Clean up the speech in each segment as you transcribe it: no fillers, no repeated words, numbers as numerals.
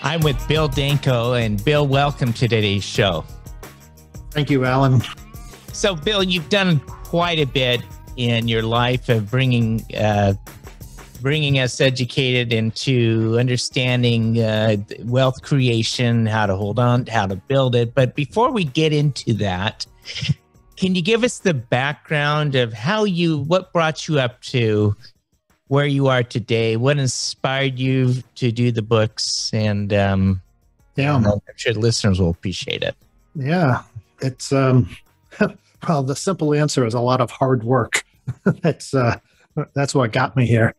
I'm with Bill Danko, and Bill, welcome to today's show. Thank you, Alan. So, Bill, you've done quite a bit in your life of bringing us educated into understanding wealth creation, how to hold on, how to build it. But before we get into that, can you give us the background of what brought you up to where you are today? What inspired you to do the books? And I'm sure the listeners will appreciate it. Yeah, it's well, the simple answer is a lot of hard work. That's what got me here.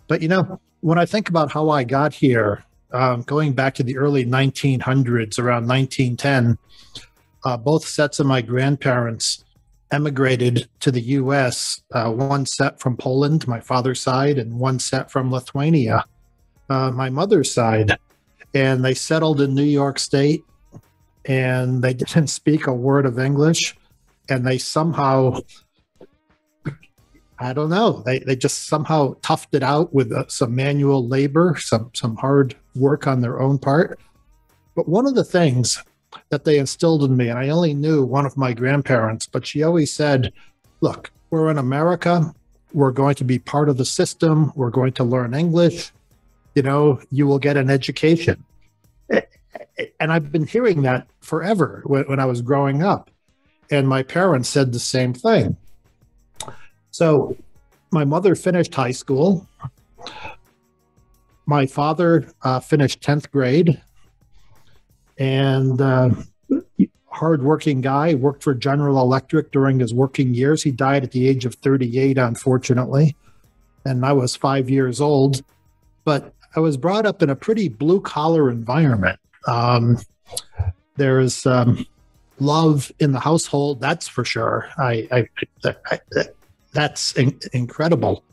But when I think about how I got here, going back to the early 1900s, around 1910, both sets of my grandparents emigrated to the U.S., one set from Poland, my father's side, and one set from Lithuania, my mother's side. And they settled in New York State, and they didn't speak a word of English. And they somehow, I don't know, they just somehow toughed it out with some manual labor, some hard work on their own part. But one of the things that they instilled in me, and I only knew one of my grandparents, but she always said, look, we're in America. We're going to be part of the system. We're going to learn English. You will get an education. And I've been hearing that forever when I was growing up. And my parents said the same thing. So my mother finished high school. My father finished 10th grade. And hardworking guy, worked for General Electric during his working years. He died at the age of 38, unfortunately. And I was 5 years old. But I was brought up in a pretty blue-collar environment. There's love in the household, that's for sure. That's incredible.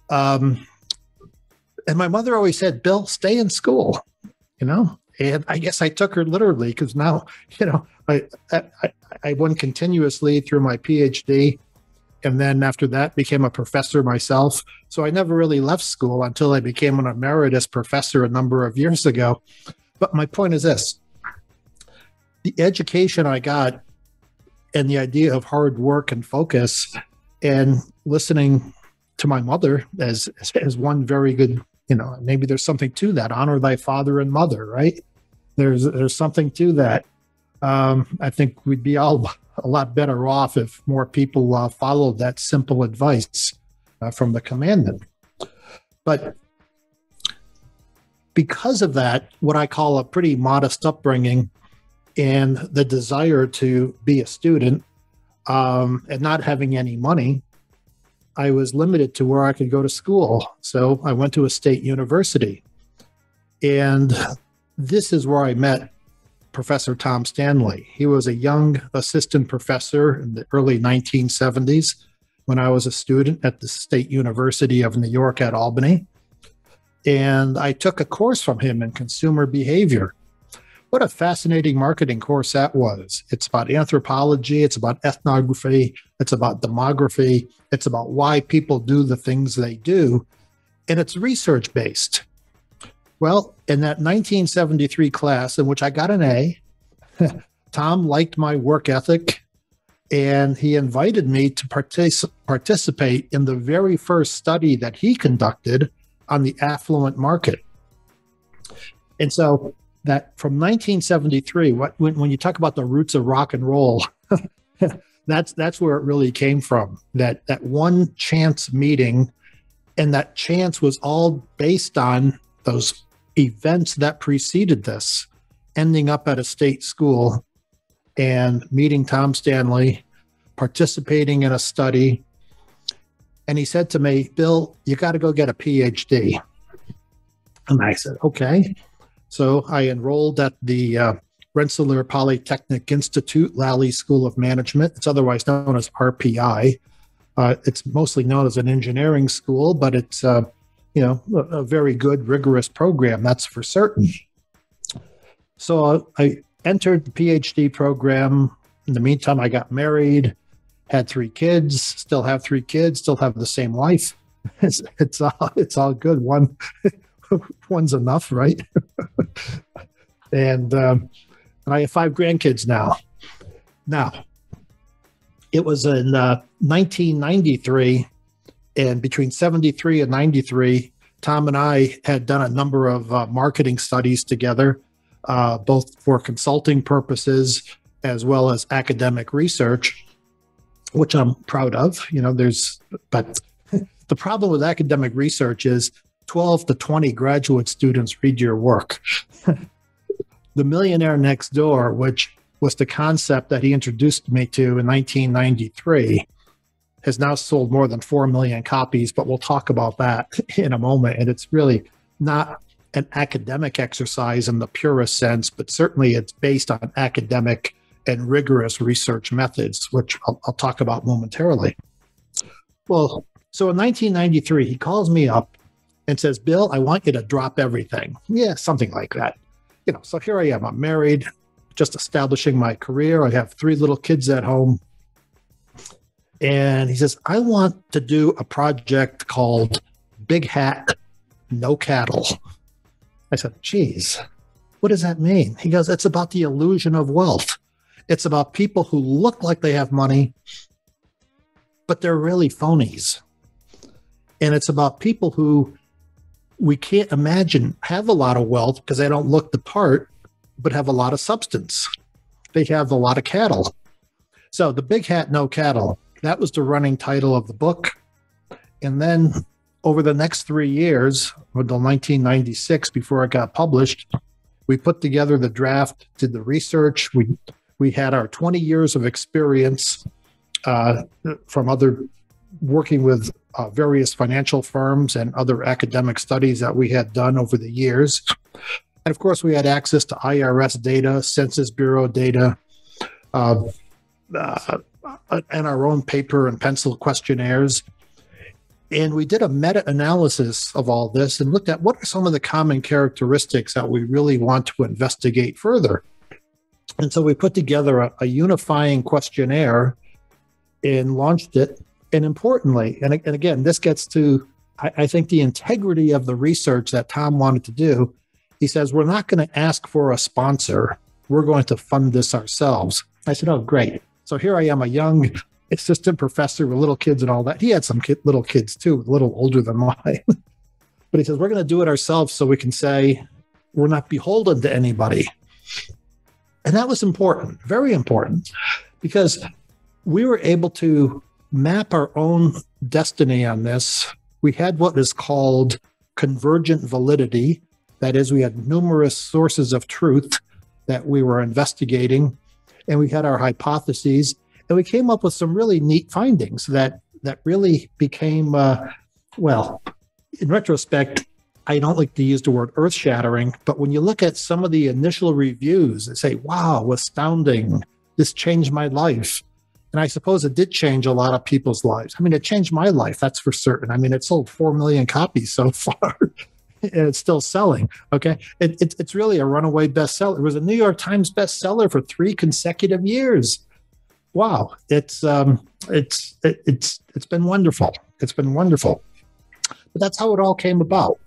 And my mother always said, Bill, stay in school, And I guess I took her literally because now, I went continuously through my PhD, and then after that became a professor myself. So I never really left school until I became an emeritus professor a number of years ago. But my point is this: the education I got and the idea of hard work and focus and listening to my mother as one very good, maybe there's something to that. Honor thy father and mother, right? There's something to that. I think we'd be all a lot better off if more people followed that simple advice from the commandment. But because of that, what I call a pretty modest upbringing and the desire to be a student and not having any money, I was limited to where I could go to school. So I went to a state university. And this is where I met Professor Tom Stanley. He was a young assistant professor in the early 1970s when I was a student at the State University of New York at Albany. And I took a course from him in consumer behavior. What a fascinating marketing course that was. It's about anthropology, it's about ethnography, it's about demography, it's about why people do the things they do, and it's research-based. Well, in that 1973 class in which I got an A, Tom liked my work ethic, and he invited me to participate in the very first study that he conducted on the affluent market. And so that from 1973, when you talk about the roots of rock and roll, that's where it really came from. That one chance meeting, and that chance was all based on those events that preceded this, ending up at a state school and meeting Tom Stanley, participating in a study. And he said to me, Bill, you got to go get a PhD. And I said, okay. So I enrolled at the Rensselaer Polytechnic Institute, Lally School of Management. It's otherwise known as RPI. It's mostly known as an engineering school, but it's a very good, rigorous program, that's for certain. So I entered the PhD program. In the meantime, I got married, had 3 kids, still have 3 kids, still have the same wife. It's all good. One's enough, right? And I have 5 grandkids now. Now, it was in 1993, and between 73 and 93, Tom and I had done a number of marketing studies together, both for consulting purposes as well as academic research, which I'm proud of. But the problem with academic research is 12 to 20 graduate students read your work. The Millionaire Next Door, which was the concept that he introduced me to in 1993, has now sold more than 4 million copies, but we'll talk about that in a moment. And it's really not an academic exercise in the purest sense, but certainly it's based on academic and rigorous research methods, which I'll talk about momentarily. Well, so in 1993, he calls me up and says, Bill, I want you to drop everything. Yeah, something like that. So here I am. I'm married, just establishing my career. I have 3 little kids at home. And he says, I want to do a project called Big Hat, No Cattle. I said, geez, what does that mean? He goes, it's about the illusion of wealth. It's about people who look like they have money, but they're really phonies. And it's about people who we can't imagine have a lot of wealth because they don't look the part, but have a lot of substance. They have a lot of cattle. So the Big Hat, No Cattle, that was the running title of the book. And then over the next 3 years, until 1996, before it got published, we put together the draft, did the research. We had our 20 years of experience from other working with various financial firms and other academic studies that we had done over the years. And of course, we had access to IRS data, Census Bureau data, and our own paper and pencil questionnaires. And we did a meta-analysis of all this and looked at what are some of the common characteristics that we really want to investigate further. And so we put together a unifying questionnaire and launched it. And importantly, and again, this gets to, I think, the integrity of the research that Tom wanted to do. He says, we're not going to ask for a sponsor. We're going to fund this ourselves. I said, oh, great. So here I am, a young assistant professor with little kids and all that. He had some little kids too, a little older than mine. But he says, we're going to do it ourselves so we can say we're not beholden to anybody. And that was important, very important, because we were able to map our own destiny on this. We had what is called convergent validity. That is, we had numerous sources of truth that we were investigating, and we had our hypotheses, and we came up with some really neat findings that really became, well, in retrospect, I don't like to use the word earth-shattering, but when you look at some of the initial reviews and say, wow, astounding, this changed my life. And I suppose it did change a lot of people's lives. I mean, it changed my life, that's for certain. I mean, it sold 4 million copies so far, and it's still selling, okay? It's really a runaway bestseller. It was a New York Times bestseller for 3 consecutive years. Wow, it's been wonderful. It's been wonderful. But that's how it all came about.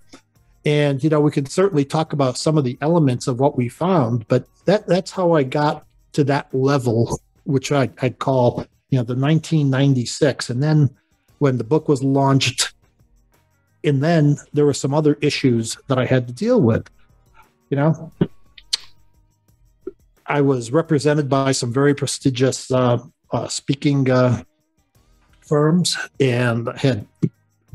And, we can certainly talk about some of the elements of what we found, but that's how I got to that level, which I'd call, the 1996. And then when the book was launched, and then there were some other issues that I had to deal with, I was represented by some very prestigious speaking firms and had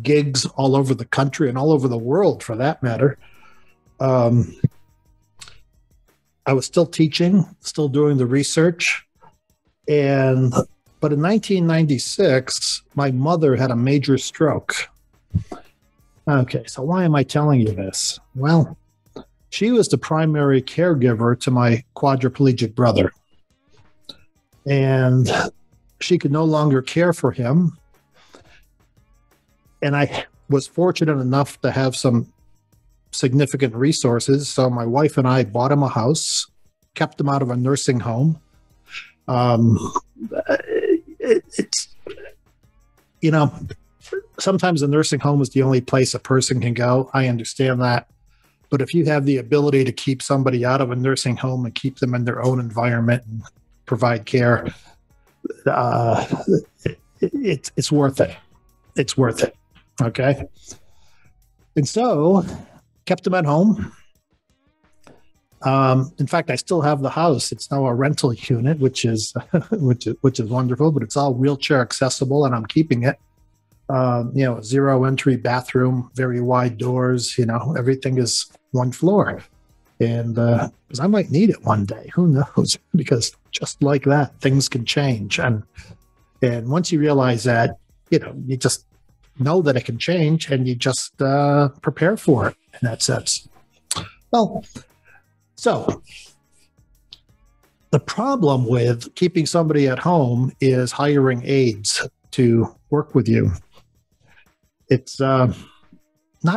gigs all over the country and all over the world, for that matter. I was still teaching, still doing the research. But in 1996, my mother had a major stroke. Okay, so why am I telling you this? Well, she was the primary caregiver to my quadriplegic brother. And she could no longer care for him. And I was fortunate enough to have some significant resources. So my wife and I bought him a house, kept him out of a nursing home. Sometimes a nursing home is the only place a person can go. I understand that. But if you have the ability to keep somebody out of a nursing home and keep them in their own environment and provide care, it's worth it. It's worth it. Okay. And so kept them at home. In fact, I still have the house. It's now a rental unit, which is wonderful, but it's all wheelchair accessible, and I'm keeping it. Zero entry bathroom, very wide doors, everything is one floor. And because I might need it one day, who knows? Because just like that, things can change. And once you realize that, you just know that it can change, and you just prepare for it in that sense. Well, so the problem with keeping somebody at home is hiring aides to work with you. It's not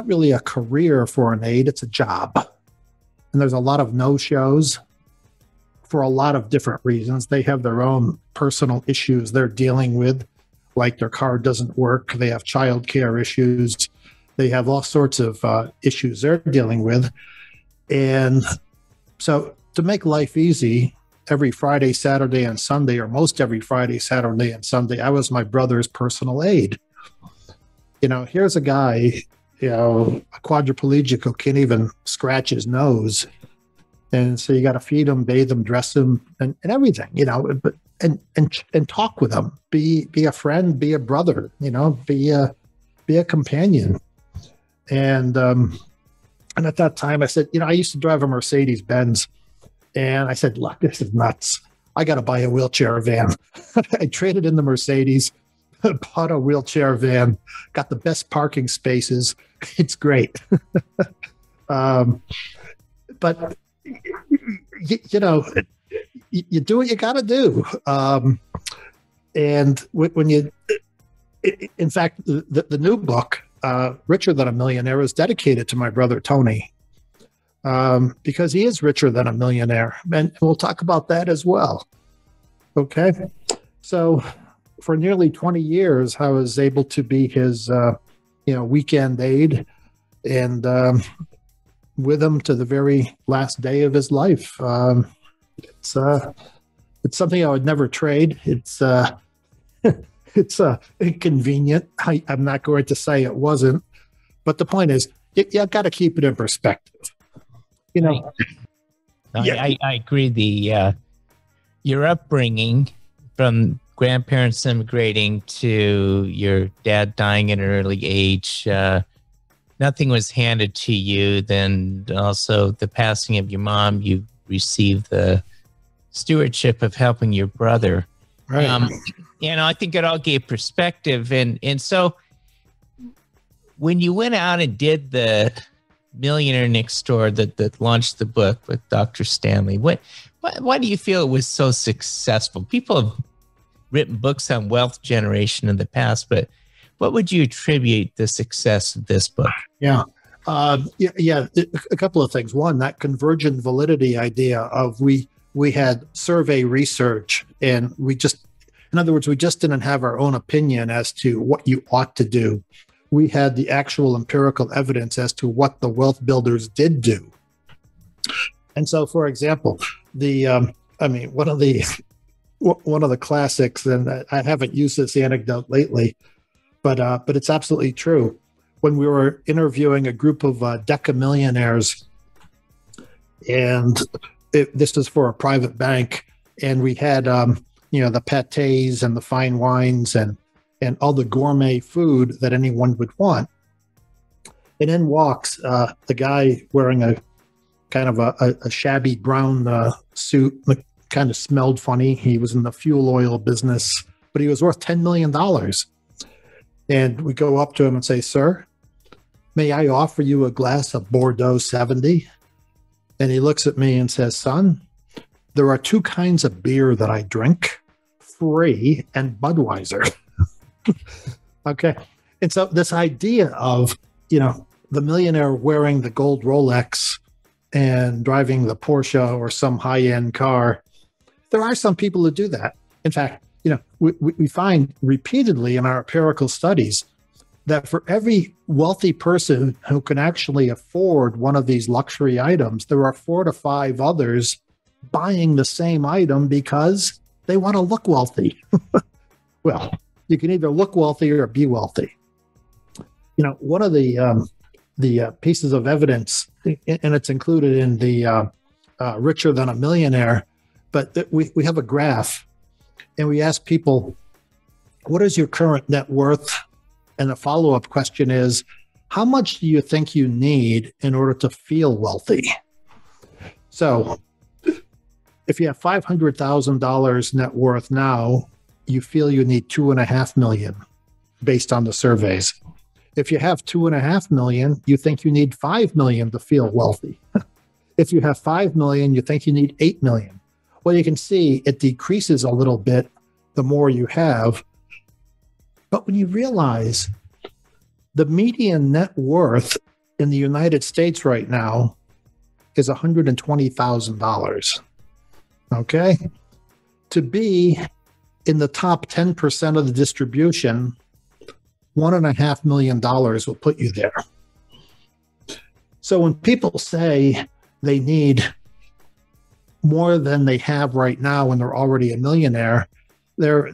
really a career for an aide, it's a job. And there's a lot of no-shows for a lot of different reasons. They have their own personal issues they're dealing with, like their car doesn't work, they have childcare issues, they have all sorts of issues they're dealing with. And so to make life easy, every Friday, Saturday, and Sunday, or most every Friday, Saturday, and Sunday, I was my brother's personal aide. Here's a guy, a quadriplegic who can't even scratch his nose. And so you got to feed him, bathe him, dress him, and everything, but and talk with him, be a friend, be a brother, be a companion. And at that time I said, I used to drive a Mercedes Benz, and I said, look, this is nuts. I got to buy a wheelchair van. I traded in the Mercedes, bought a wheelchair van, got the best parking spaces. It's great. But you do what you got to do. And when you, in fact, the new book, Richer Than a Millionaire, is dedicated to my brother, Tony, because he is richer than a millionaire. And we'll talk about that as well. Okay. So for nearly 20 years, I was able to be his, weekend aide, and with him to the very last day of his life. It's something I would never trade. It's inconvenient. I'm not going to say it wasn't, but the point is, you got to keep it in perspective. No, I agree. Your upbringing, from grandparents immigrating to your dad dying at an early age, nothing was handed to you. Then also the passing of your mom, you received the stewardship of helping your brother. Right. I think it all gave perspective. And so when you went out and did the Millionaire Next Door that launched the book with Dr. Stanley, why do you feel it was so successful? People have written books on wealth generation in the past, but what would you attribute the success of this book? Yeah. A couple of things. One, that convergent validity idea of we had survey research, and we just didn't have our own opinion as to what you ought to do. We had the actual empirical evidence as to what the wealth builders did do. And so, for example, one of the classics, and I haven't used this anecdote lately, but it's absolutely true. When we were interviewing a group of decamillionaires, and this was for a private bank, and we had the pâtés and the fine wines and all the gourmet food that anyone would want. And in walks the guy wearing a kind of a shabby brown suit that kind of smelled funny. He was in the fuel oil business, but he was worth $10 million. And we go up to him and say, "Sir, may I offer you a glass of Bordeaux 70? And he looks at me and says, "Son, there are two kinds of beer that I drink, Free and Budweiser." Okay. And so this idea of, the millionaire wearing the gold Rolex and driving the Porsche or some high-end car, there are some people who do that. In fact, we find repeatedly in our empirical studies that for every wealthy person who can actually afford one of these luxury items, there are 4 to 5 others buying the same item because they want to look wealthy. Well, you can either look wealthy or be wealthy. One of the pieces of evidence, and it's included in the Richer Than a Millionaire, but we have a graph, and we ask people, what is your current net worth? And the follow-up question is, how much do you think you need in order to feel wealthy? So if you have $500,000 net worth now, you feel you need $2.5 million based on the surveys. If you have $2.5 million, you think you need $5 million to feel wealthy. If you have $5 million, you think you need $8 million. Well, you can see it decreases a little bit the more you have. But when you realize the median net worth in the United States right now is $120,000. Okay? To be in the top 10% of the distribution, $1.5 million will put you there. So when people say they need more than they have right now when they're already a millionaire, they're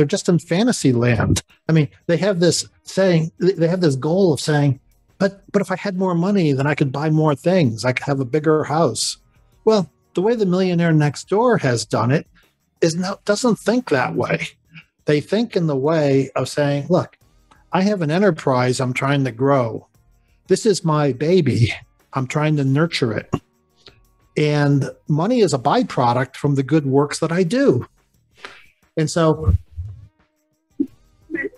just in fantasy land. I mean, they have this saying, they have this goal of saying, but if I had more money, then I could buy more things. I could have a bigger house. Well, the way the millionaire next door has done it doesn't think that way. They think in the way of saying, look, I have an enterprise I'm trying to grow. This is my baby. I'm trying to nurture it. And money is a byproduct from the good works that I do. And so,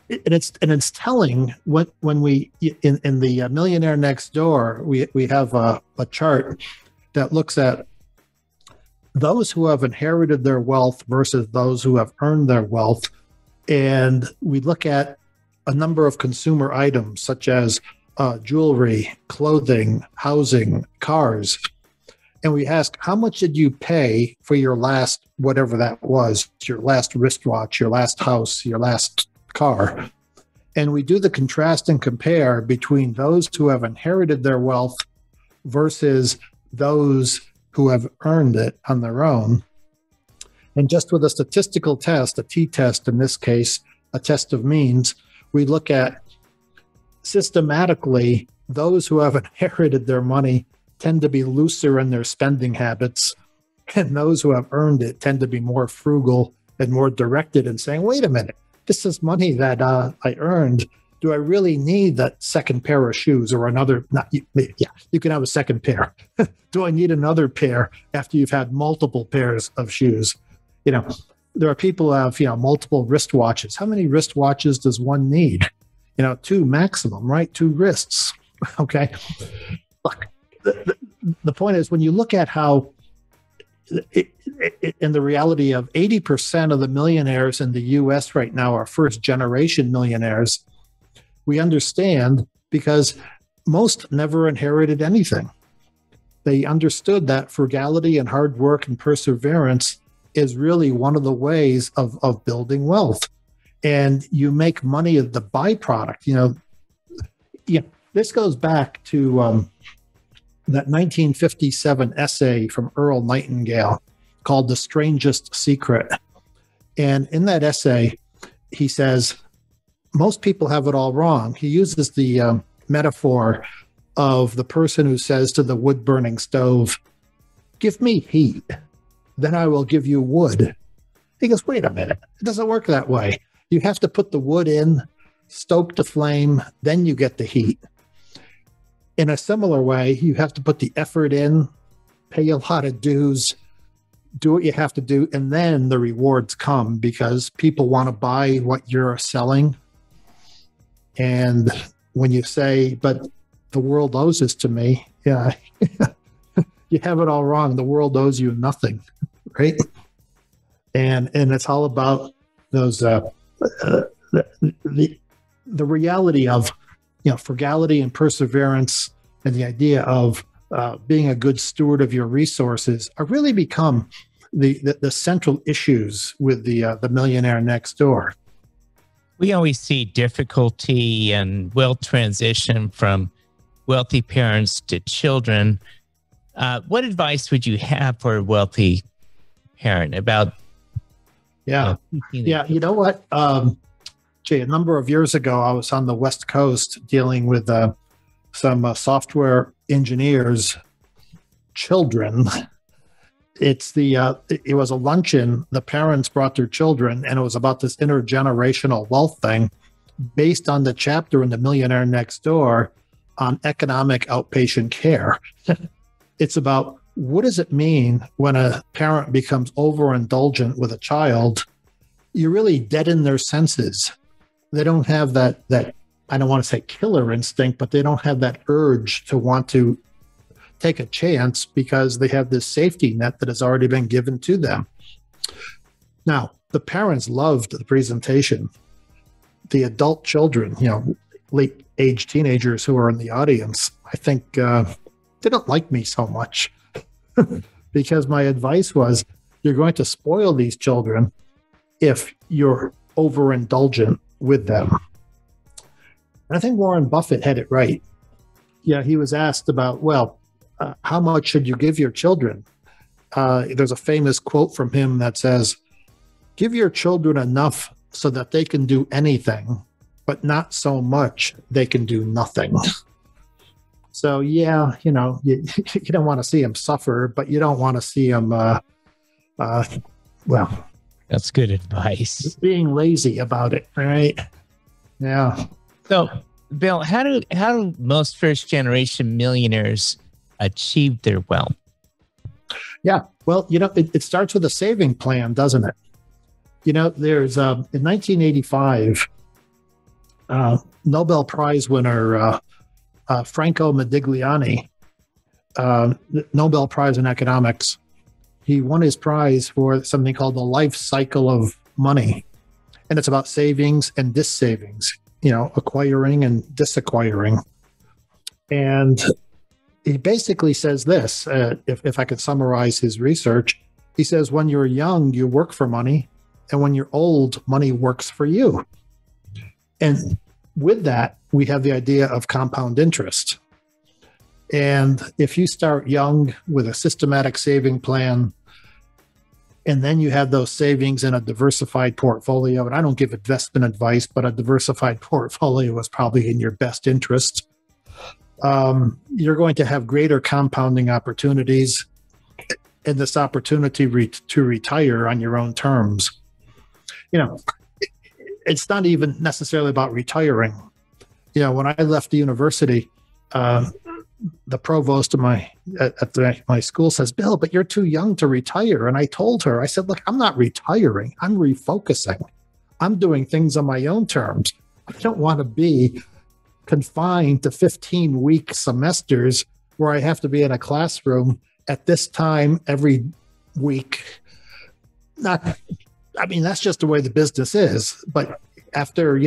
it's telling when we in the Millionaire Next Door, we have a chart that looks at those who have inherited their wealth versus those who have earned their wealth, and we look at a number of consumer items such as jewelry, clothing, housing, cars. And we ask, how much did you pay for your last, whatever that was, your last wristwatch, your last house, your last car? And we do the contrast and compare between those who have inherited their wealth versus those who have earned it on their own. And just with a statistical test, a t-test in this case, a test of means, we look at systematically those who have inherited their money tend to be looser in their spending habits, and those who have earned it tend to be more frugal and more directed in saying, wait a minute, this is money that I earned. Do I really need that second pair of shoes or another? You can have a second pair. Do I need another pair after you've had multiple pairs of shoes? There are people who have, multiple wristwatches. How many wristwatches does one need? 2 maximum, right? 2 wrists. Okay. Look, the point is, when you look at how in the reality of 80% of the millionaires in the US right now are first generation millionaires, we understand because most never inherited anything. They understood that frugality and hard work and perseverance is really one of the ways of building wealth. And you make money as the byproduct. This goes back to that 1957 essay from Earl Nightingale called The Strangest Secret. And in that essay, he says, most people have it all wrong. He uses the metaphor of the person who says to the wood-burning stove, give me heat, then I will give you wood. He goes, wait a minute, it doesn't work that way. You have to put the wood in, stoke the flame, then you get the heat. In a similar way, you have to put the effort in, pay a lot of dues, do what you have to do, and then the rewards come because people want to buy what you're selling. And when you say, but the world owes this to me, yeah, you have it all wrong. The world owes you nothing, right? And it's all about those the reality of frugality and perseverance, and the idea of being a good steward of your resources are really become the central issues with the Millionaire Next Door. We always see difficulty and wealth transition from wealthy parents to children. What advice would you have for a wealthy parent about? Yeah. Yeah. You know what? Gee, a number of years ago, I was on the West Coast dealing with some software engineers' children. It was a luncheon. The parents brought their children, and it was about this intergenerational wealth thing based on the chapter in The Millionaire Next Door on economic outpatient care. It's about, what does it mean when a parent becomes overindulgent with a child? You're really dead in their senses. They don't have that, I don't want to say killer instinct, but they don't have that urge to want to take a chance because they have this safety net that has already been given to them. Now, the parents loved the presentation. The adult children, late age teenagers who are in the audience, I think didn't like me so much because my advice was, you're going to spoil these children if you're overindulgent with them. And I think Warren Buffett had it right. Yeah, he was asked about, how much should you give your children? There's a famous quote from him that says, give your children enough so that they can do anything, but not so much they can do nothing. So, yeah, you don't want to see them suffer, but you don't want to see them, that's good advice. Being lazy about it, right? Yeah. So, Bill, how do most first generation millionaires achieve their wealth? Yeah. Well, it starts with a saving plan, doesn't it? There's in 1985, Nobel Prize winner Franco Modigliani, Nobel Prize in economics. He won his prize for something called the life cycle of money. And it's about savings and dissavings, acquiring and disacquiring. And he basically says this, if I could summarize his research, he says, when you're young, you work for money. And when you're old, money works for you. And with that, we have the idea of compound interest. And if you start young with a systematic saving plan, and then you have those savings in a diversified portfolio, and I don't give investment advice, but a diversified portfolio is probably in your best interest, you're going to have greater compounding opportunities and this opportunity to retire on your own terms. It's not even necessarily about retiring. When I left the university, the provost of my school says, Bill, but you're too young to retire. And I told her, I said, look, I'm not retiring. I'm refocusing. I'm doing things on my own terms. I don't want to be confined to 15-week semesters where I have to be in a classroom at this time every week. That's just the way the business is. But after,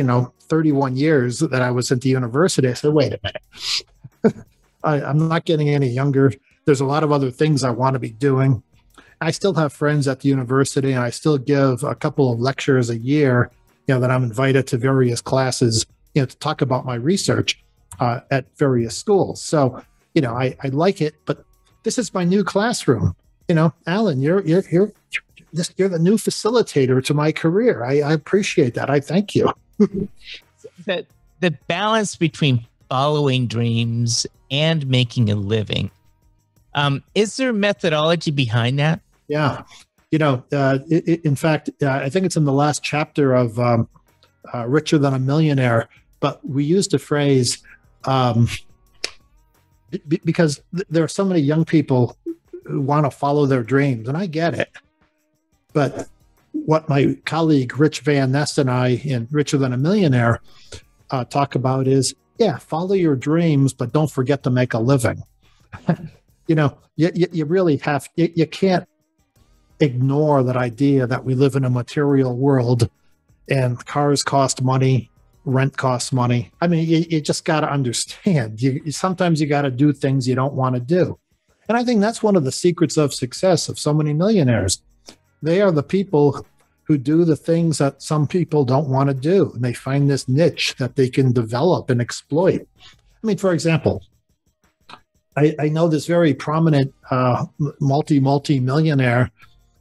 31 years that I was at the university, I said, wait a minute. I'm not getting any younger. There's a lot of other things I want to be doing. I still have friends at the university, and I still give a couple of lectures a year, that I'm invited to various classes, to talk about my research at various schools. So, I like it, but this is my new classroom. Alan, you're the new facilitator to my career. I appreciate that. I thank you. The balance between following dreams and making a living. Is there methodology behind that? Yeah. In fact, I think it's in the last chapter of Richer Than a Millionaire, but we used a phrase because there are so many young people who want to follow their dreams, and I get it. But what my colleague Rich Van Ness and I in Richer Than a Millionaire talk about is, follow your dreams, but don't forget to make a living. You really have, you can't ignore that idea that we live in a material world and cars cost money, rent costs money. You just got to understand, sometimes you got to do things you don't want to do. And I think that's one of the secrets of success of so many millionaires. They are the people who do the things that some people don't want to do. And they find this niche that they can develop and exploit. I mean, for example, I know this very prominent multi-millionaire,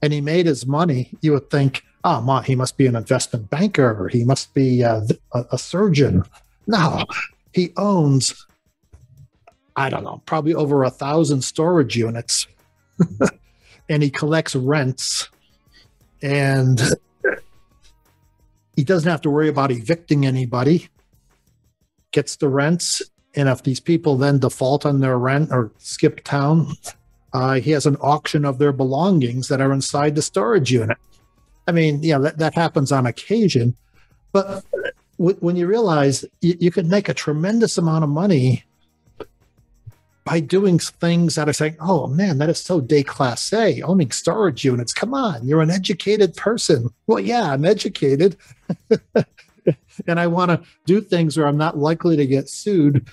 and he made his money. You would think, oh, he must be an investment banker, or he must be a surgeon. No, he owns, I don't know, probably over 1,000 storage units, and he collects rents, and he doesn't have to worry about evicting anybody, gets the rents. And if these people then default on their rent or skip town, he has an auction of their belongings that are inside the storage unit. I mean, yeah, that happens on occasion. But when you realize you could make a tremendous amount of money by doing things that are saying, oh, man, that is so déclassé, owning storage units. Come on, you're an educated person. Well, yeah, I'm educated. And I want to do things where I'm not likely to get sued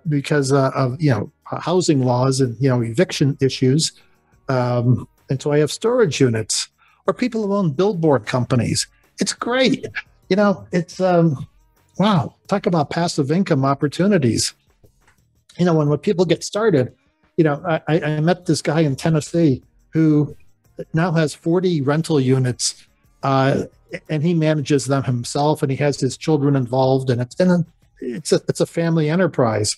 because of housing laws and eviction issues. And so I have storage units, or people who own billboard companies. It's great. It's wow. Talk about passive income opportunities. When people get started, I met this guy in Tennessee who now has 40 rental units. And he manages them himself, and he has his children involved, and it's a family enterprise.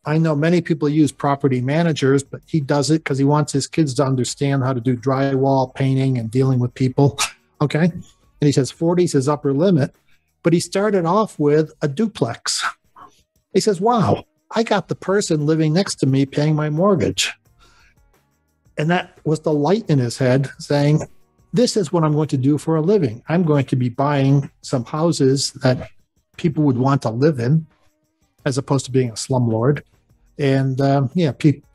I know many people use property managers, but he does it because he wants his kids to understand how to do drywall, painting, and dealing with people. Okay, and he says 40 is his upper limit, but he started off with a duplex. He says, "Wow, I got the person living next to me paying my mortgage," and that was the light in his head saying, this is what I'm going to do for a living. I'm going to be buying some houses that people would want to live in, as opposed to being a slumlord, and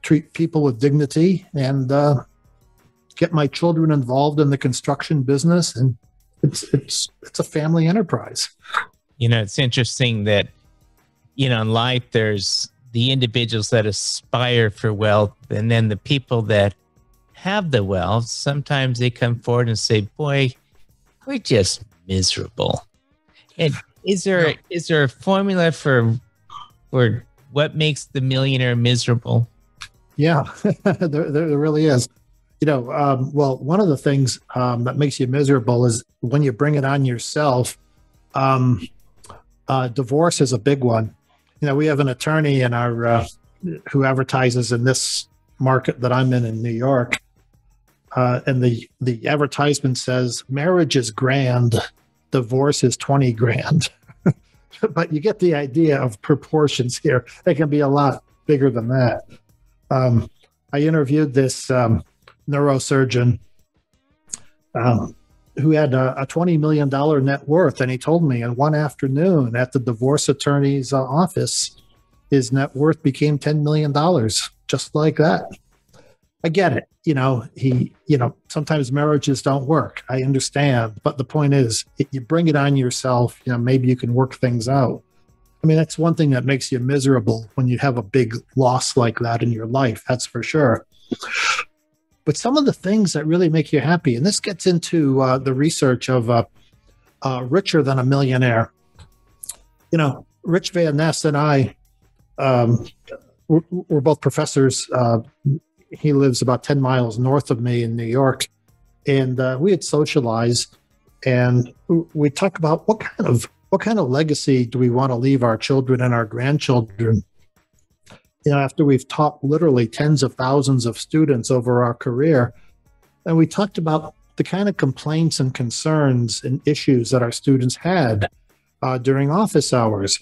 treat people with dignity, and get my children involved in the construction business, and it's a family enterprise. It's interesting that in life there's the individuals that aspire for wealth, and then the people that have the wealth. Sometimes they come forward and say, boy, we're just miserable. And is there a formula for what makes the millionaire miserable? Yeah, there really is. Well, one of the things that makes you miserable is when you bring it on yourself. Divorce is a big one. We have an attorney in our who advertises in this market that I'm in New York. And the advertisement says, marriage is grand, divorce is 20 grand. But you get the idea of proportions here. They can be a lot bigger than that. I interviewed this neurosurgeon who had a $20 million net worth. And he told me in one afternoon at the divorce attorney's office, his net worth became $10 million, just like that. I get it. Sometimes marriages don't work. I understand. But the point is, if you bring it on yourself, maybe you can work things out. I mean, that's one thing that makes you miserable when you have a big loss like that in your life. That's for sure. But some of the things that really make you happy, and this gets into the research of Richer Than a Millionaire. Rich Van Ness and I, we're both professors. He lives about 10 miles north of me in New York. And we had socialized, and we talk about what kind of legacy do we want to leave our children and our grandchildren? After we've taught literally tens of thousands of students over our career. And we talked about the kind of complaints and concerns and issues that our students had during office hours.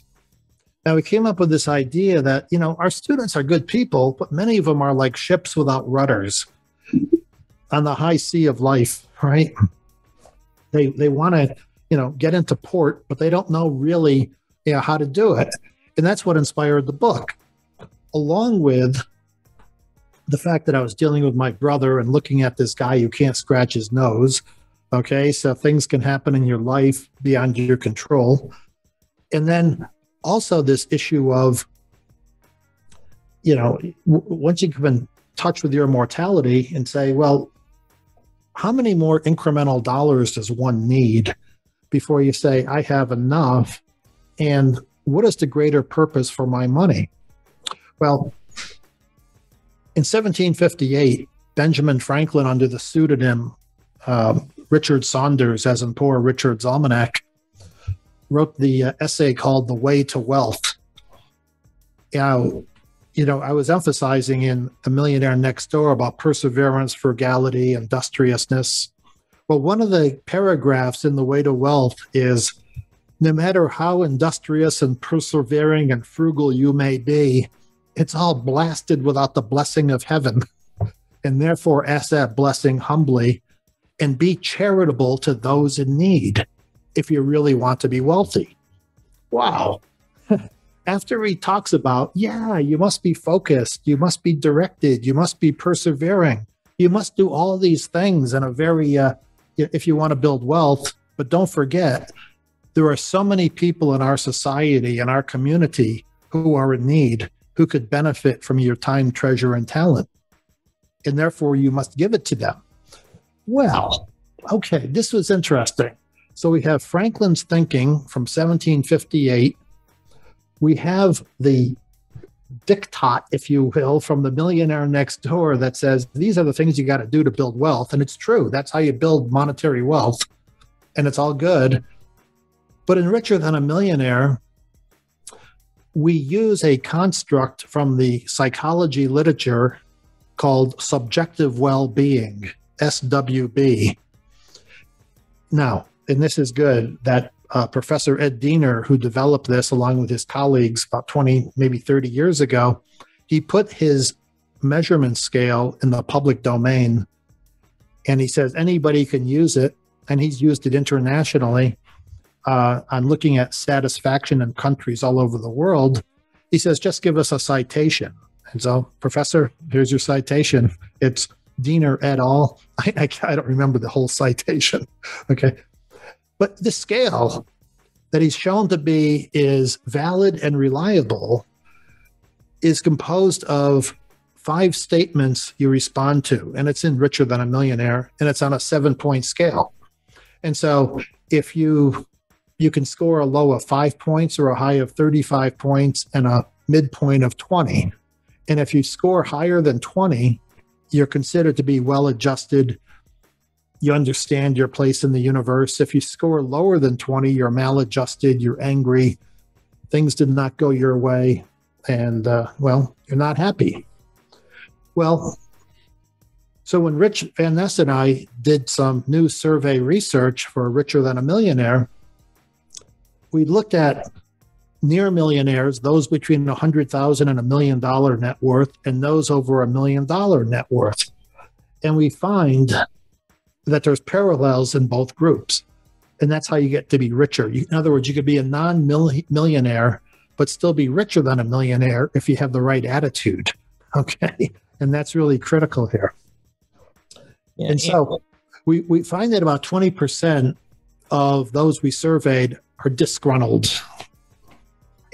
Now, we came up with this idea that, our students are good people, but many of them are like ships without rudders on the high sea of life, right? They want to, get into port, but they don't know really, how to do it. And that's what inspired the book, along with the fact that I was dealing with my brother and looking at this guy who can't scratch his nose. Okay, so things can happen in your life beyond your control. And then also this issue of, once you come in touch with your mortality and say, well, how many more incremental dollars does one need before you say, I have enough? And what is the greater purpose for my money? Well, in 1758, Benjamin Franklin, under the pseudonym Richard Saunders, as in Poor Richard's Almanac, wrote the essay called The Way to Wealth. Now, I was emphasizing in The Millionaire Next Door about perseverance, frugality, industriousness. Well, one of the paragraphs in The Way to Wealth is, no matter how industrious and persevering and frugal you may be, it's all blasted without the blessing of heaven. And therefore, ask that blessing humbly and be charitable to those in need if you really want to be wealthy. Wow. After he talks about, you must be focused, you must be directed, you must be persevering, you must do all these things in a very, if you want to build wealth. But don't forget, there are so many people in our society, in our community, who are in need, who could benefit from your time, treasure, and talent. And therefore, you must give it to them. Well, okay, this was interesting. So we have Franklin's thinking from 1758. We have the diktat, if you will, from The Millionaire Next Door that says, these are the things you got to do to build wealth. And it's true. That's how you build monetary wealth. And it's all good. But in Richer Than a Millionaire, we use a construct from the psychology literature called subjective well-being, SWB. Now, and this is good, that Professor Ed Diener, who developed this along with his colleagues about 20, maybe 30 years ago, he put his measurement scale in the public domain, and he says anybody can use it, and he's used it internationally. I'm looking at satisfaction in countries all over the world. He says, just give us a citation. And so, Professor, here's your citation. It's Diener et al. I don't remember the whole citation. Okay. But the scale that he's shown to be is valid and reliable is composed of 5 statements you respond to. And it's in Richer Than a Millionaire, and it's on a 7-point scale. And so if you can score a low of 5 points or a high of 35 points and a midpoint of 20. And if you score higher than 20, you're considered to be well-adjusted. You understand your place in the universe. If you score lower than 20, you're maladjusted, you're angry, things did not go your way, and, well, you're not happy. Well, so when Rich Van Ness and I did some new survey research for Richer Than a Millionaire, we looked at near millionaires, those between $100,000 and $1 million net worth, and those over $1 million net worth. And we find that there's parallels in both groups. And that's how you get to be richer. In other words, you could be a non-millionaire, but still be richer than a millionaire if you have the right attitude. Okay. And that's really critical here. Yeah, and so we find that about 20% of those we surveyed are disgruntled.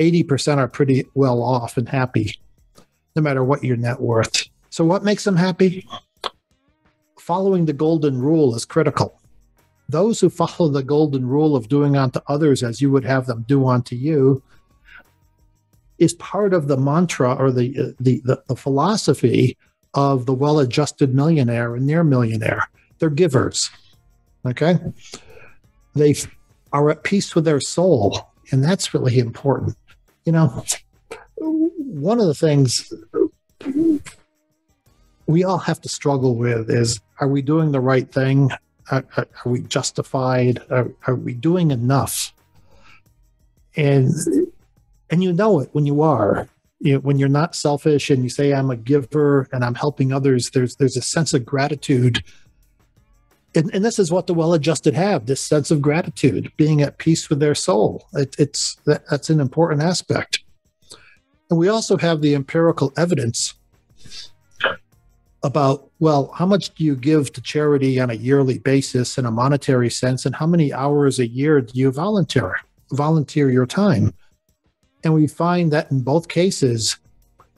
80% are pretty well off and happy, no matter what your net worth. So what makes them happy? Following the golden rule is critical. Those who follow the golden rule of doing unto others as you would have them do unto you is part of the mantra or the philosophy of the well-adjusted millionaire and near millionaire. They're givers, okay? They are at peace with their soul, and that's really important. You know, one of the things we all have to struggle with is, are we doing the right thing? Are we justified? Are we doing enough? And you know it when you are. When you're not selfish and you say, I'm a giver and I'm helping others, there's a sense of gratitude. And this is what the well-adjusted have, this sense of gratitude, being at peace with their soul. That's an important aspect. And we also have the empirical evidence about, well, how much do you give to charity on a yearly basis in a monetary sense, and how many hours a year do you volunteer your time? And we find that in both cases,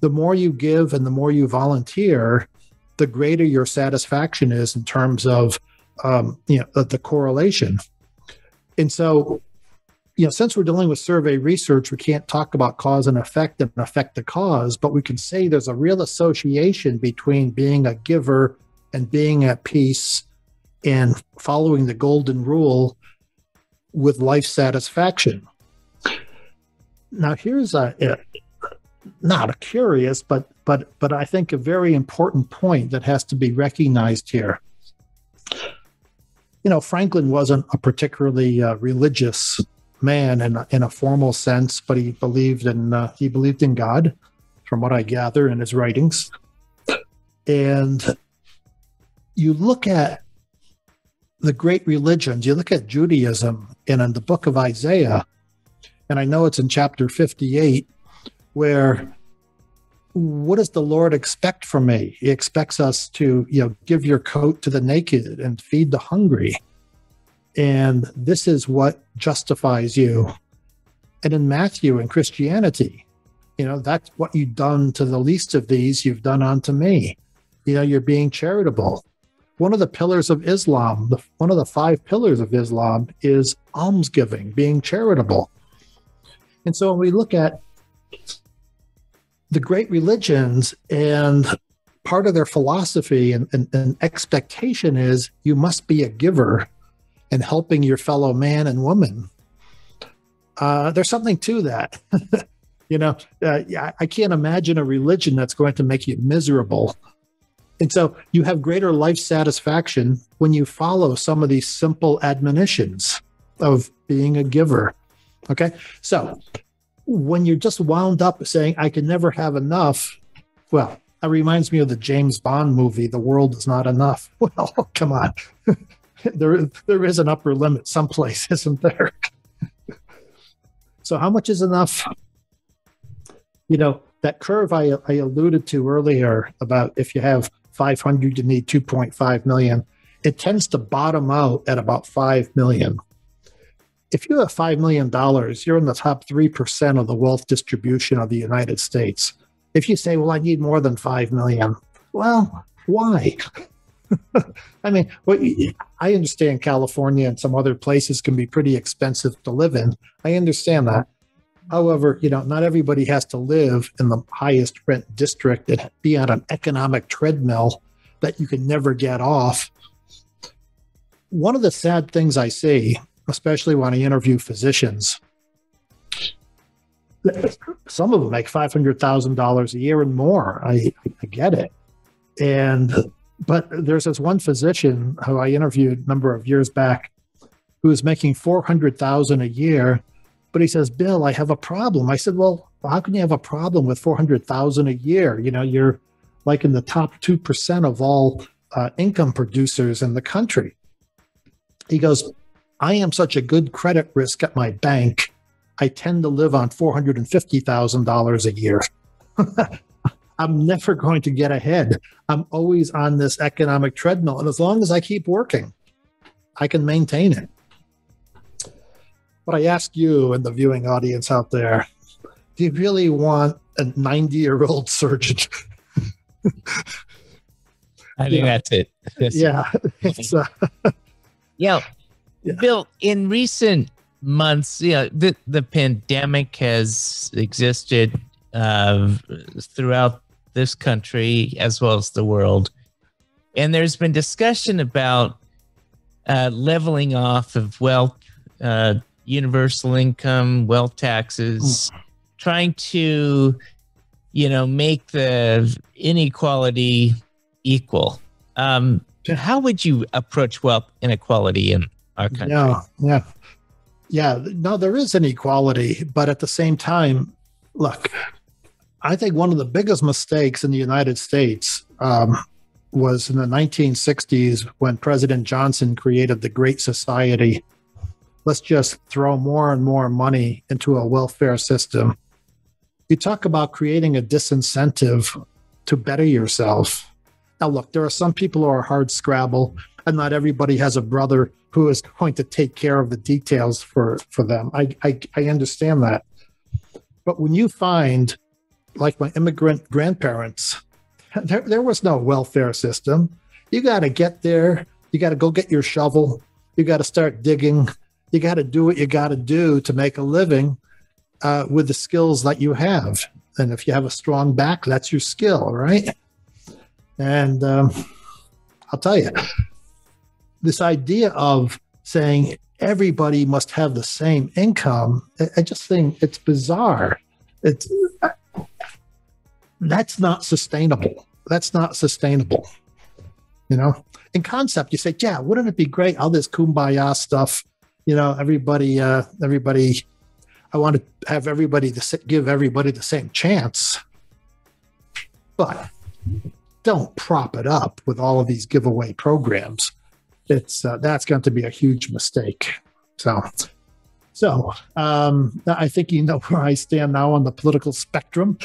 the more you give and the more you volunteer, the greater your satisfaction is in terms of the correlation. And so, since we're dealing with survey research, we can't talk about cause and effect to cause, but we can say there's a real association between being a giver and being at peace and following the golden rule with life satisfaction. Now, here's not a curious, but I think a very important point that has to be recognized here. Franklin wasn't a particularly religious man in a formal sense, but he believed in God, from what I gather in his writings. And you look at the great religions, you look at Judaism, and in the book of Isaiah, and I know it's in chapter 58, where what does the Lord expect from me? He expects us to, give your coat to the naked and feed the hungry. And this is what justifies you. And in Matthew, in Christianity, that's what you've done to the least of these, you've done unto me. You're being charitable. One of the pillars of Islam, one of the 5 pillars of Islam is almsgiving, being charitable. And so when we look at the great religions, and part of their philosophy and expectation is you must be a giver and helping your fellow man and woman. There's something to that. I can't imagine a religion that's going to make you miserable. And so you have greater life satisfaction when you follow some of these simple admonitions of being a giver. Okay. So when you're just wound up saying, I can never have enough, well, that reminds me of the James Bond movie, The World Is Not Enough. Well, come on. There is an upper limit someplace, isn't there? So how much is enough? That curve I alluded to earlier about if you have 500, you need 2.5 million. It tends to bottom out at about 5 million. If you have $5 million, you're in the top 3% of the wealth distribution of the United States. If you say, well, I need more than 5 million, well, why? I mean, I understand California and some other places can be pretty expensive to live in. I understand that. However, not everybody has to live in the highest rent district and be on an economic treadmill that you can never get off. One of the sad things I see, especially when I interview physicians, some of them make $500,000 a year and more. I get it. But there's this one physician who I interviewed a number of years back who is making $400,000 a year, but he says, Bill, I have a problem. I said, well, how can you have a problem with $400,000 a year? You're like in the top 2% of all income producers in the country. He goes, I am such a good credit risk at my bank. I tend to live on $450,000 a year. I'm never going to get ahead. I'm always on this economic treadmill. And as long as I keep working, I can maintain it. But I ask you and the viewing audience out there, do you really want a 90-year-old surgeon? I think that's it. Yeah. Yeah. Bill, in recent months, the pandemic has existed throughout this country as well as the world. And there's been discussion about leveling off of wealth, universal income, wealth taxes, trying to, make the inequality equal. How would you approach wealth inequality in our country? Yeah. No, there is inequality, but at the same time, look, I think one of the biggest mistakes in the United States was in the 1960s when President Johnson created the Great Society. Let's just throw more and more money into a welfare system. You talk about creating a disincentive to better yourself. Now, look, there are some people who are hard scrabble, and not everybody has a brother who is going to take care of the details for them. I understand that. But when you find, like my immigrant grandparents, there was no welfare system. You got to get there, You got to go get your shovel. You got to start digging. You got to do what you got to do to make a living with the skills that you have. And if you have a strong back, that's your skill, right? And I'll tell you, this idea of saying everybody must have the same income, I just think it's bizarre. That's not sustainable. That's not sustainable. You know, in concept, you say, yeah, wouldn't it be great? All this kumbaya stuff, you know, everybody, I want to have everybody give everybody the same chance, but don't prop it up with all of these giveaway programs. That's going to be a huge mistake. So I think you know where I stand now on the political spectrum.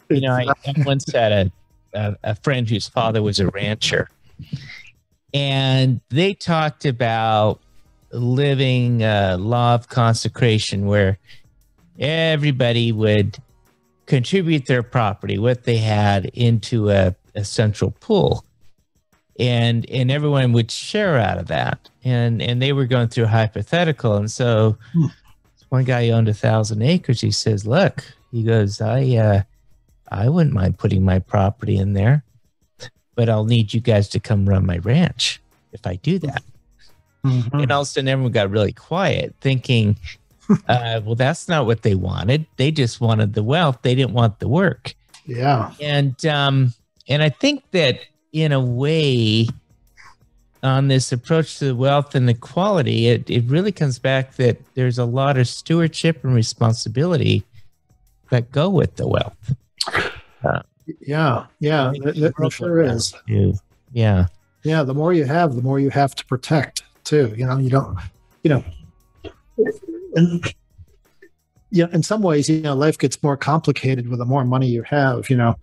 You know, I once had a friend whose father was a rancher, and they talked about living a law of consecration where everybody would contribute their property, what they had, into a central pool, and everyone would share out of that. And they were going through a hypothetical. And so one guy owned 1,000 acres. He says, look, he goes, I wouldn't mind putting my property in there, but I'll need you guys to come run my ranch if I do that. Mm-hmm. And all of a sudden everyone got really quiet, thinking, well, that's not what they wanted. They just wanted the wealth. They didn't want the work. Yeah. And I think that in a way, on this approach to the wealth and equality, it really comes back that there's a lot of stewardship and responsibility that go with the wealth. Yeah, there sure is. Yeah. Yeah, the more you have, the more you have to protect too. You know, you don't, you know, and yeah, in some ways, you know, life gets more complicated with the more money you have. You know,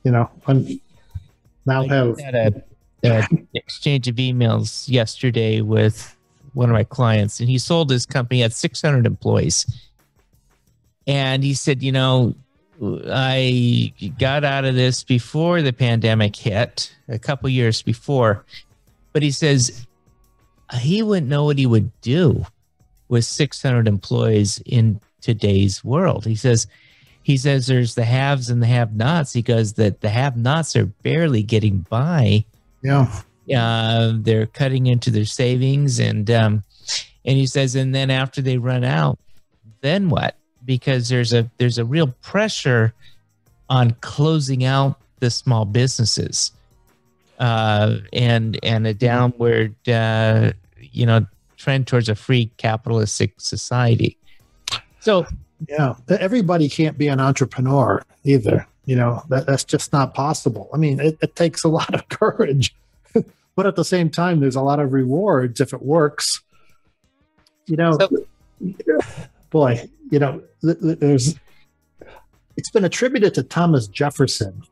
and now I had an exchange of emails yesterday with one of my clients, and he sold his company, had 600 employees, and he said, you know, I got out of this before the pandemic hit, a couple years before, but he says he wouldn't know what he would do with 600 employees in today's world. He says there's the haves and the have-nots. He goes that the have-nots are barely getting by. Yeah. They're cutting into their savings, and he says, and then after they run out, then what? Because there's a real pressure on closing out the small businesses, and a downward trend towards a free capitalistic society. So yeah, everybody can't be an entrepreneur either. You know, that's just not possible. I mean, it takes a lot of courage, but at the same time, there's a lot of rewards if it works. You know, boy, you know, it's been attributed to Thomas Jefferson,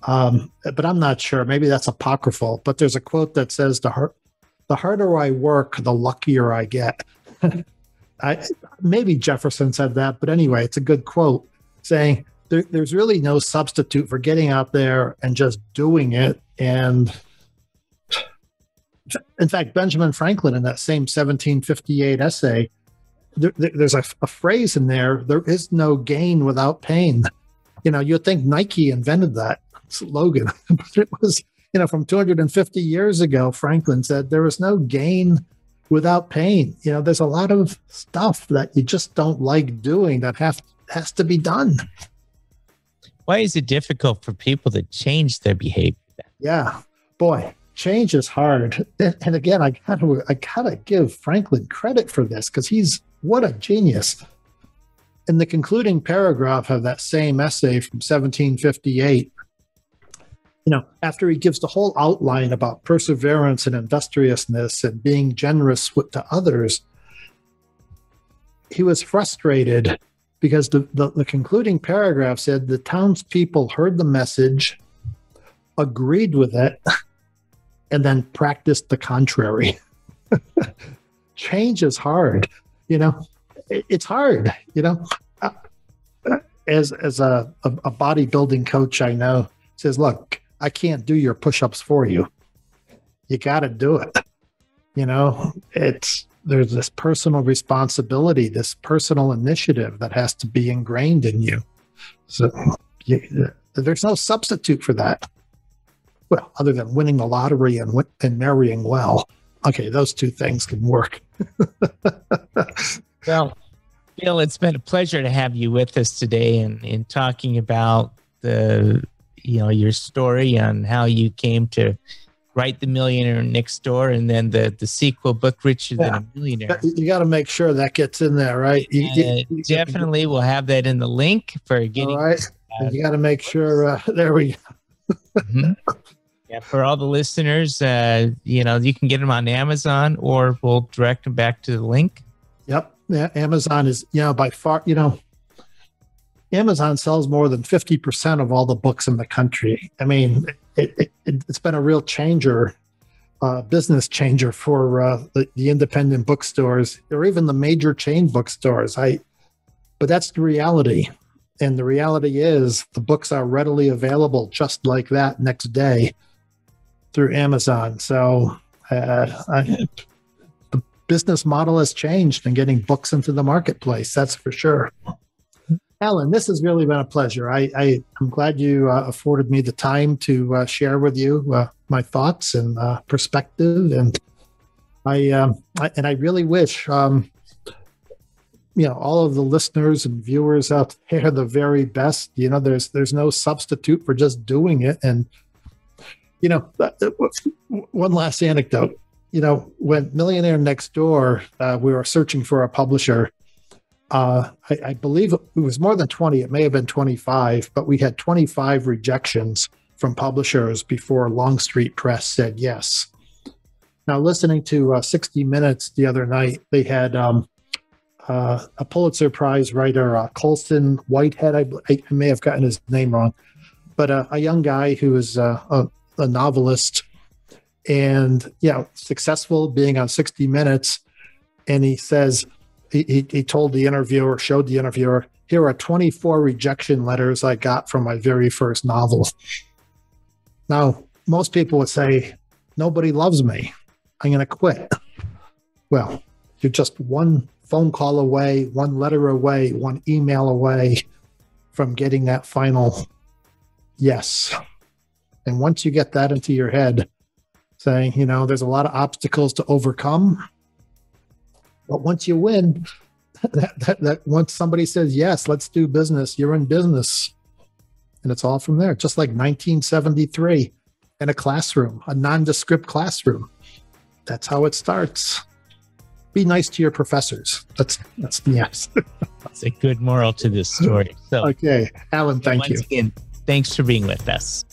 but I'm not sure. Maybe that's apocryphal. But there's a quote that says, the harder I work, the luckier I get. Maybe Jefferson said that, but anyway, it's a good quote saying there's really no substitute for getting out there and just doing it. And in fact, Benjamin Franklin, in that same 1758 essay, there's a phrase in there is no gain without pain. You know, you'd think Nike invented that slogan, but it was, you know, from 250 years ago. Franklin said there is no gain without pain. You know, there's a lot of stuff that you just don't like doing that has to be done. Why is it difficult for people to change their behavior? Yeah, boy, change is hard. And again, I gotta give Franklin credit for this, because what a genius. In the concluding paragraph of that same essay from 1758, you know, after he gives the whole outline about perseverance and industriousness and being generous to others, he was frustrated because the concluding paragraph said the townspeople heard the message, agreed with it, and then practiced the contrary. Change is hard. You know, it's hard, you know. As a bodybuilding coach I know says, look, I can't do your push-ups for you. you got to do it. You know, there's this personal responsibility, this personal initiative that has to be ingrained in you. So there's no substitute for that. Well, other than winning the lottery and marrying well. Okay, those two things can work. Well, Bill, it's been a pleasure to have you with us today and in talking about your story on how you came to write The Millionaire Next Door, and then the sequel book, Richer Than a Millionaire. You got to make sure that gets in there, right? Definitely, we'll have that in the link for getting. All right, you got to make sure. There we go. Mm-hmm. Yeah, for all the listeners, you can get them on Amazon, or we'll direct them back to the link. Yep, yeah, Amazon is by far Amazon sells more than 50% of all the books in the country. I mean, it's been a real changer, business changer for the independent bookstores, or even the major chain bookstores. But that's the reality. And the reality is the books are readily available just like that next day through Amazon. So the business model has changed in getting books into the marketplace. That's for sure. Alan, this has really been a pleasure. I'm glad you afforded me the time to share with you my thoughts and perspective, and I really wish all of the listeners and viewers out there the very best. There's no substitute for just doing it. And one last anecdote. When Millionaire Next Door, we were searching for a publisher. I believe it was more than 20. It may have been 25, but we had 25 rejections from publishers before Longstreet Press said yes. Now, listening to 60 Minutes the other night, they had a Pulitzer Prize writer, Colson Whitehead. I may have gotten his name wrong, but a young guy who is a novelist and successful being on 60 Minutes. And he says, he told the interviewer, showed the interviewer, here are 24 rejection letters I got from my very first novel. Now, most people would say, nobody loves me. I'm going to quit. Well, you're just one phone call away, one letter away, one email away from getting that final yes. And once you get that into your head, saying, there's a lot of obstacles to overcome, but once you win, that once somebody says, yes, let's do business, you're in business. And it's all from there. Just like 1973 in a classroom, a nondescript classroom. That's how it starts. Be nice to your professors. That's the yes. That's a good moral to this story. So, okay. Alan, thank you. Once again, thanks for being with us.